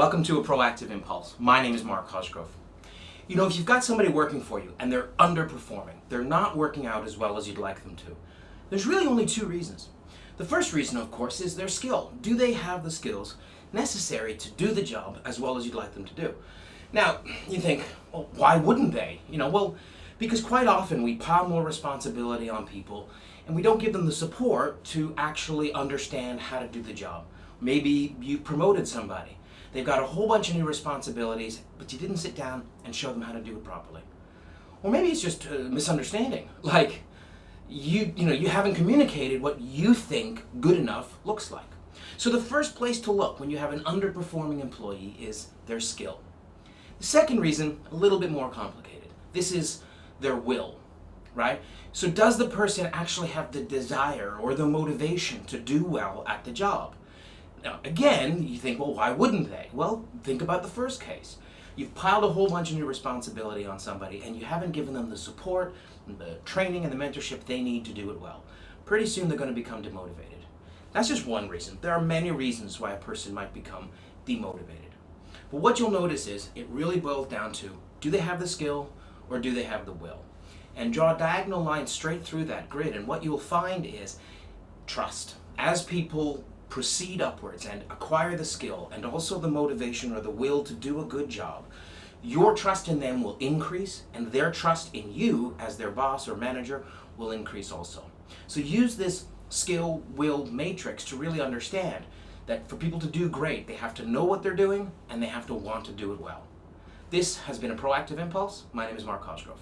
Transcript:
Welcome to a Proactive Impulse. My name is Mark Cosgrove. You know, if you've got somebody working for you and they're underperforming, they're not working out as well as you'd like them to, there's really only two reasons. The first reason, of course, is their skill. Do they have the skills necessary to do the job as well as you'd like them to do? Now, you think, well, why wouldn't they? Because quite often we pile more responsibility on people and we don't give them the support to actually understand how to do the job. Maybe you've promoted somebody. They've got a whole bunch of new responsibilities, but you didn't sit down and show them how to do it properly. Or maybe it's just a misunderstanding. Like, you haven't communicated what you think good enough looks like. So the first place to look when you have an underperforming employee is their skill. The second reason, a little bit more complicated. This is their will, right? So does the person actually have the desire or the motivation to do well at the job? Now, again, you think, well, why wouldn't they? Well, think about the first case. You've piled a whole bunch of new responsibility on somebody and you haven't given them the support, the training, and the mentorship they need to do it well. Pretty soon they're going to become demotivated. That's just one reason. There are many reasons why a person might become demotivated. But what you'll notice is it really boils down to, do they have the skill or do they have the will? And draw a diagonal line straight through that grid, and what you'll find is trust. As people proceed upwards and acquire the skill and also the motivation or the will to do a good job, your trust in them will increase and their trust in you as their boss or manager will increase also. So use this skill-will matrix to really understand that for people to do great, they have to know what they're doing and they have to want to do it well. This has been a Proactive Impulse. My name is Mark Cosgrove.